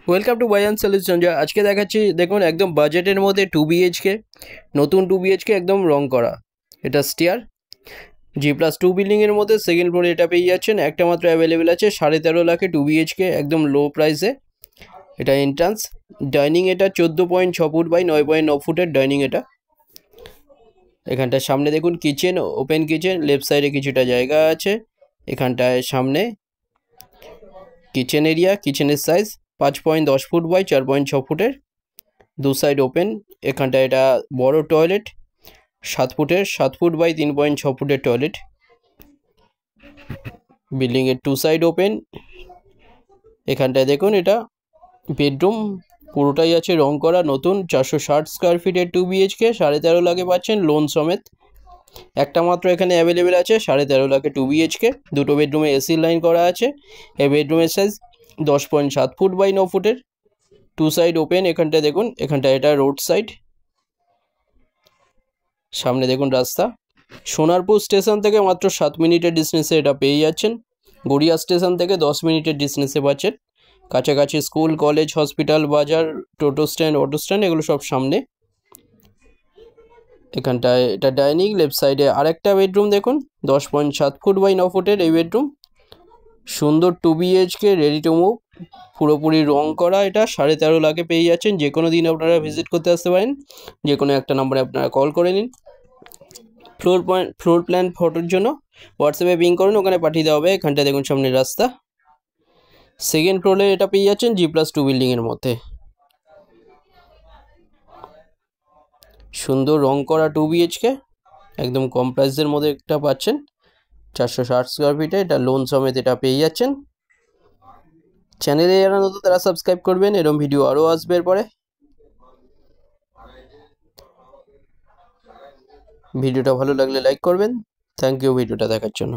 Welcome to Bayern solution. আজকে দেখাচ্ছি দেখুন একদম বাজেটের মধ্যে 2 BHK নতুন 2 BHK একদম রং করা। এটা স্টিয়ার G+2 বিল্ডিংয়ের মধ্যে সেকেন্ড ফ্লোরে এটা পেয়ে যাচ্ছেন। একটা মাত্র অ্যাভেলেবেল আছে 13.5 লাখে 2 BHK একদম লো প্রাইসে। এটা এন্ট্রান্স ডাইনিং, এটা 14.6 ফুট বাই 9.9 ফুটের ডাইনিং। এটা এখানটায় সামনে দেখুন কিচেন, ওপেন কিচেন, লেফট সাইডে কিছুটা জায়গা আছে। এখানটায় সামনে কিচেন এরিয়া, কিচেনের সাইজ 5.10 ফুট বাই 4.6 ফুটের, দু সাইড ওপেন। এখানটা এটা বড় টয়লেট 7 ফুটের, 7 ফুট বাই 3.6 ফুটের টয়লেট। বিল্ডিংয়ের টু সাইড ওপেন। এখানটায় দেখুন এটা বেডরুম, পুরোটাই আছে রং করা নতুন। 460 স্কোয়ার ফিটের 2 BHK 13.5 লাখে পাচ্ছেন লোন সমেত। একটা মাত্র এখানে অ্যাভেলেবেল আছে 13.5 লাখে 2 BHK। দুটো বেডরুমে এসি লাইন করা আছে। এই বেডরুমের সাইজ 10.7 ফুট বাই 9 ফুটের, টু সাইড ওপেন। এখানটায় দেখুন, এখানটা এটা রোড সাইড, সামনে দেখুন রাস্তা। সোনারপুর স্টেশন থেকে মাত্র 7 মিনিটের ডিস্টেন্সে এটা পেয়ে যাচ্ছেন। গড়িয়া স্টেশন থেকে 10 মিনিটের ডিস্টেন্সে পাচ্ছেন। কাছাকাছি স্কুল, কলেজ, হসপিটাল, বাজার, টোটো স্ট্যান্ড, অটো স্ট্যান্ড এগুলো সব সামনে। এখানটায় এটা ডাইনিং, লেফট সাইডে আরেকটা বেডরুম দেখুন 10.7 ফুট বাই 9 ফুটের এই বেডরুম। সুন্দর 2 BHK রেডি টু মুভ, পুরোপুরি রং করা। এটা 13.5 লাখে পেয়ে যাচ্ছেন। যে কোনো দিন আপনারা ভিজিট করতে আসতে পারেন। যে কোনো একটা নাম্বারে আপনারা কল করে নিন। ফ্লোর প্ল্যান ফটোর জন্য হোয়াটসঅ্যাপে পিং করুন, ওখানে পাঠিয়ে দেওয়া হবে। এখানটা দেখুন সামনে রাস্তা। সেকেন্ড ফ্লোরে এটা পেয়ে যাচ্ছেন G+2 বিল্ডিংয়ের মধ্যে। সুন্দর রং করা 2 BHK একদম কম প্রাইসের মধ্যে একটা পাচ্ছেন। 460 স্কোয়ার ফিটে এটা লোন সমেত এটা পেয়ে যাচ্ছেন। চ্যানেলে যারা নতুন তারা সাবস্ক্রাইব করবেন, এরকম ভিডিও আরও আসবে এরপরে। ভিডিওটা ভালো লাগলে লাইক করবেন। থ্যাংক ইউ ভিডিওটা দেখার জন্য।